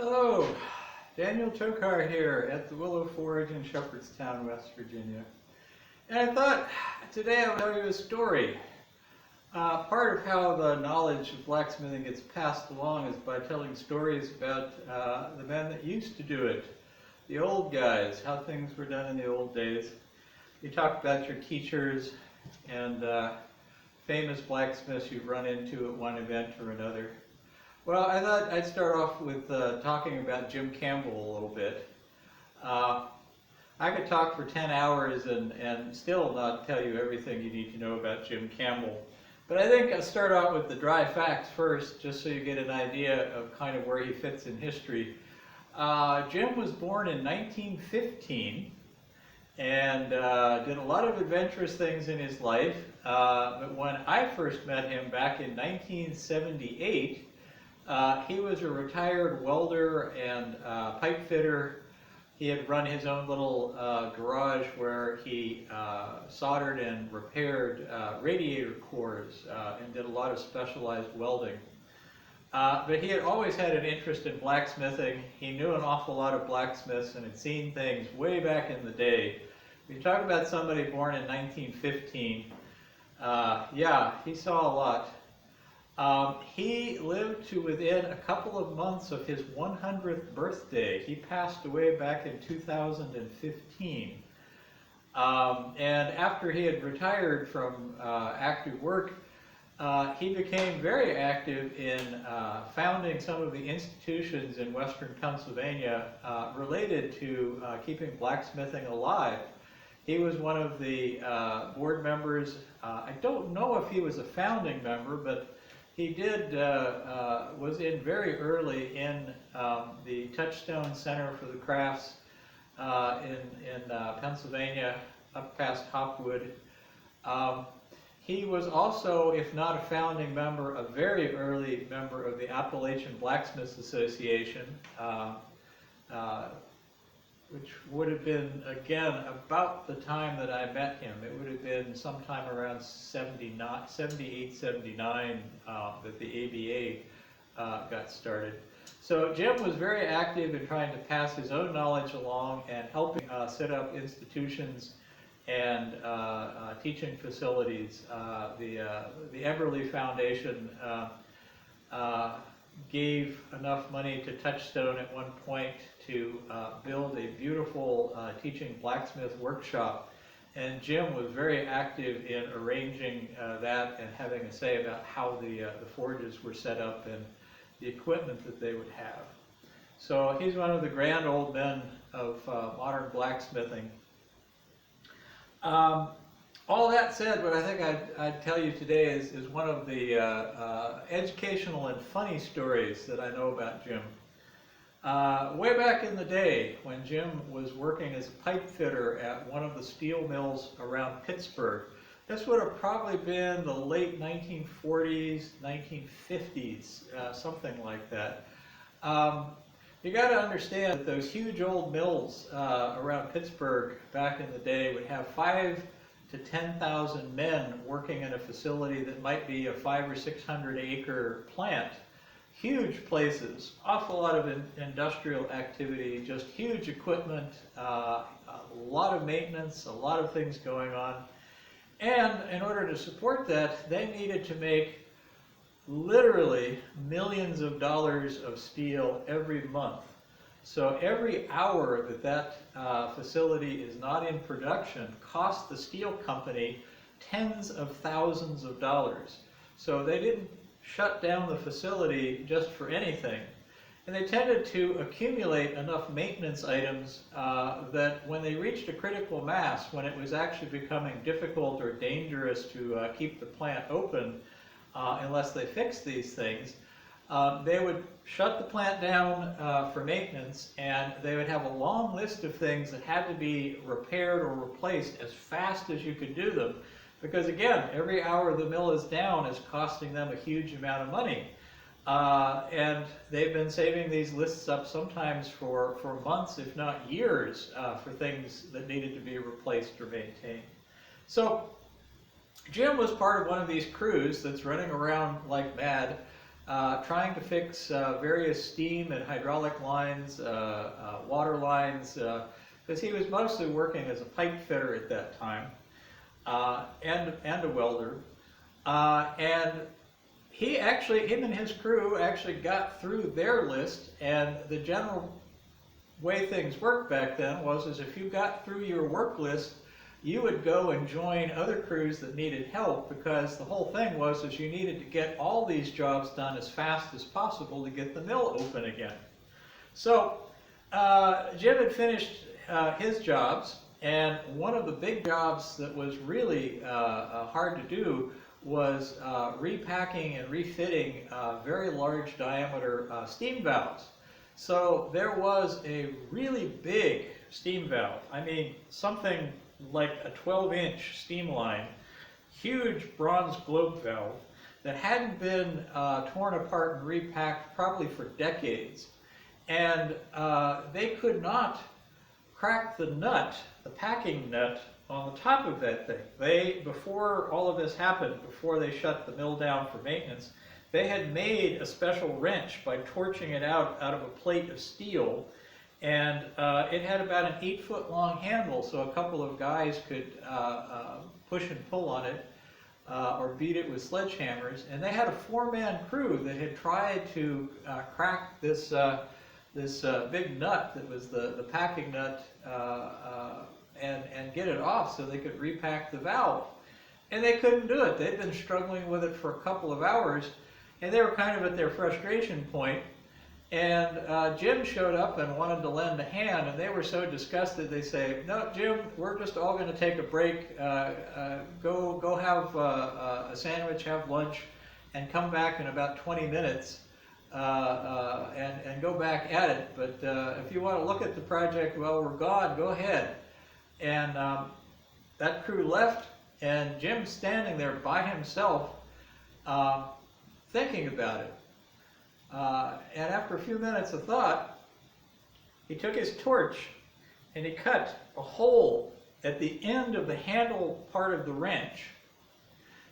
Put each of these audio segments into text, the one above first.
Hello, Daniel Tokar here at the Willow Forge in Shepherdstown, West Virginia. And I thought today I would tell you a story. Part of how the knowledge of blacksmithing gets passed along is by telling stories about the men that used to do it, the old guys, how things were done in the old days. You talk about your teachers and famous blacksmiths you've run into at one event or another. Well, I thought I'd start off with talking about Jim Campbell a little bit. I could talk for 10 hours and still not tell you everything you need to know about Jim Campbell. But I think I'll start out with the dry facts first, just so you get an idea of kind of where he fits in history. Jim was born in 1915 and did a lot of adventurous things in his life. But when I first met him back in 1978, he was a retired welder and pipe fitter. He had run his own little garage where he soldered and repaired radiator cores and did a lot of specialized welding. But he had always had an interest in blacksmithing. He knew an awful lot of blacksmiths and had seen things way back in the day. When you talk about somebody born in 1915, yeah, he saw a lot. He lived to within a couple of months of his 100th birthday. He passed away back in 2015. And after he had retired from active work, he became very active in founding some of the institutions in western Pennsylvania related to keeping blacksmithing alive. He was one of the board members. I don't know if he was a founding member, but he was in very early in the Touchstone Center for the Crafts in Pennsylvania, up past Hopwood. He was also, if not a founding member, a very early member of the Appalachian Blacsmiths Association, which would have been, again, about the time that I met him. It would have been sometime around 78, 79 that the ABA got started. So Jim was very active in trying to pass his own knowledge along and helping set up institutions and teaching facilities. The Everly Foundation gave enough money to Touchstone at one point to build a beautiful teaching blacksmith workshop, and Jim was very active in arranging that and having a say about how the forges were set up and the equipment that they would have. So he's one of the grand old men of modern blacksmithing. All that said, what I think I'd tell you today is one of the educational and funny stories that I know about Jim. Way back in the day, when Jim was working as a pipe fitter at one of the steel mills around Pittsburgh, this would have probably been the late 1940s, 1950s, something like that. You got to understand that those huge old mills around Pittsburgh back in the day would have 5,000 to 10,000 men working in a facility that might be a 500 or 600 acre plant. Huge places, awful lot of industrial activity, just huge equipment, a lot of maintenance, a lot of things going on. And in order to support that, they needed to make literally millions of dollars of steel every month. So every hour that facility is not in production costs the steel company tens of thousands of dollars. So they didn't shut down the facility just for anything. And they tended to accumulate enough maintenance items that when they reached a critical mass, when it was actually becoming difficult or dangerous to keep the plant open unless they fixed these things, they would shut the plant down for maintenance, and they would have a long list of things that had to be repaired or replaced as fast as you could do them, because again, every hour the mill is down is costing them a huge amount of money. And they've been saving these lists up sometimes for months, if not years, for things that needed to be replaced or maintained. So Jim was part of one of these crews that's running around like mad, trying to fix various steam and hydraulic lines, water lines, because he was mostly working as a pipe fitter at that time, and a welder. And him and his crew actually got through their list, and the general way things worked back then was if you got through your work list, you would go and join other crews that needed help, because the whole thing was you needed to get all these jobs done as fast as possible to get the mill open again. So Jim had finished his jobs, and one of the big jobs that was really hard to do was repacking and refitting very large diameter steam valves. So there was a really big steam valve. I mean, something like a 12-inch steam line, huge bronze globe valve that hadn't been torn apart and repacked probably for decades. And they could not crack the nut, the packing nut, on the top of that thing. Before all of this happened, before they shut the mill down for maintenance, they had made a special wrench by torching it out of a plate of steel, and it had about an 8-foot long handle, so a couple of guys could push and pull on it or beat it with sledgehammers. And they had a 4-man crew that had tried to crack this big nut that was the packing nut and get it off so they could repack the valve. And they couldn't do it. They'd been struggling with it for a couple of hours, and they were kind of at their frustration point. And Jim showed up and wanted to lend a hand, and they were so disgusted they say, "No, Jim, we're just all going to take a break. Go have a sandwich, have lunch, and come back in about 20 minutes and go back at it. But if you want to look at the project while we're gone, go ahead." And that crew left, and Jim's standing there by himself thinking about it. And after a few minutes of thought, he took his torch and he cut a hole at the end of the handle part of the wrench.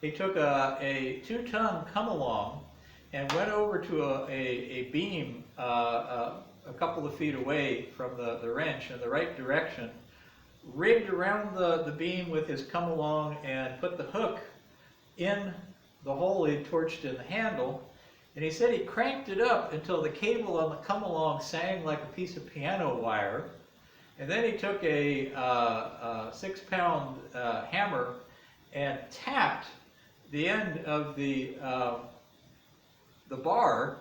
He took a 2-ton come-along and went over to a beam a couple of feet away from the wrench in the right direction, rigged around the beam with his come-along, and put the hook in the hole he torched in the handle. And he said he cranked it up until the cable on the come-along sang like a piece of piano wire. And then he took a 6-pound hammer and tapped the end of the bar,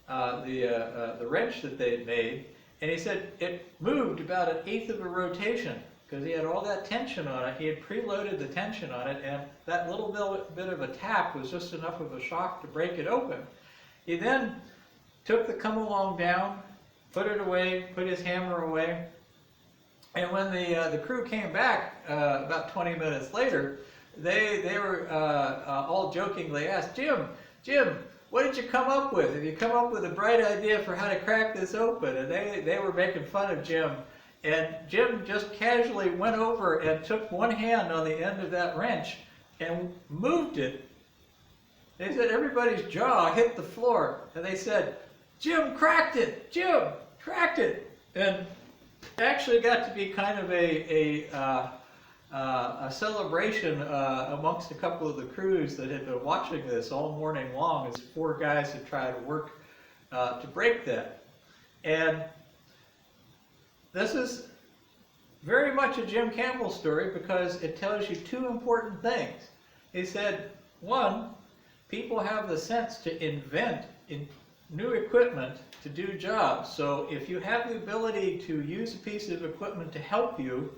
the wrench that they had made. And he said it moved about 1/8 of a rotation, because he had all that tension on it. He had preloaded the tension on it, and that little bit of a tap was just enough of a shock to break it open. He then took the come-along down, put it away, put his hammer away, and when the crew came back about 20 minutes later, they were all jokingly asked, Jim, what did you come up with? Have you come up with a bright idea for how to crack this open?" And they were making fun of Jim. And Jim just casually went over and took one hand on the end of that wrench and moved it. They said everybody's jaw hit the floor, and they said, "Jim cracked it! Jim cracked it!" And it actually got to be kind of a celebration amongst a couple of the crews that had been watching this all morning long as 4 guys had tried to work to break that. And this is very much a Jim Campbell story, because it tells you 2 important things. He said, 1, people have the sense to invent new equipment to do jobs. So if you have the ability to use a piece of equipment to help you,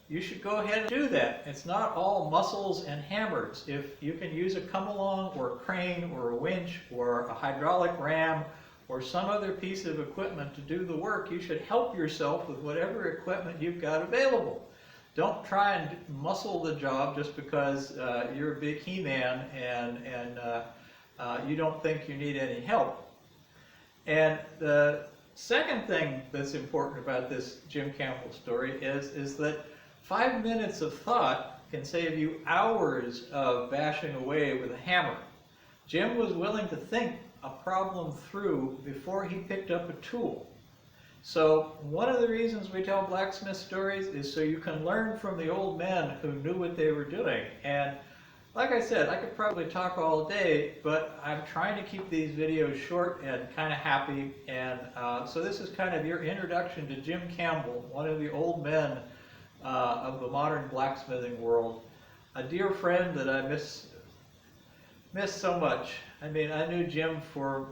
you should go ahead and do that. It's not all muscles and hammers. If you can use a come-along or a crane or a winch or a hydraulic ram or some other piece of equipment to do the work, you should help yourself with whatever equipment you've got available. Don't try and muscle the job just because you're a big he-man and you don't think you need any help. And the second thing that's important about this Jim Campbell story is that 5 minutes of thought can save you hours of bashing away with a hammer. Jim was willing to think a problem through before he picked up a tool. So one of the reasons we tell blacksmith stories is so you can learn from the old men who knew what they were doing. And like I said, I could probably talk all day, but I'm trying to keep these videos short and kind of happy. And so this is kind of your introduction to Jim Campbell, one of the old men of the modern blacksmithing world. A dear friend that I miss so much. I mean, I knew Jim for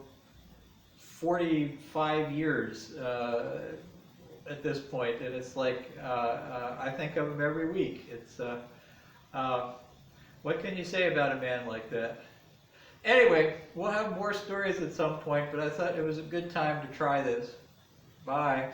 45 years at this point, and it's like I think of him every week. It's what can you say about a man like that? Anyway, we'll have more stories at some point, but I thought it was a good time to try this. Bye.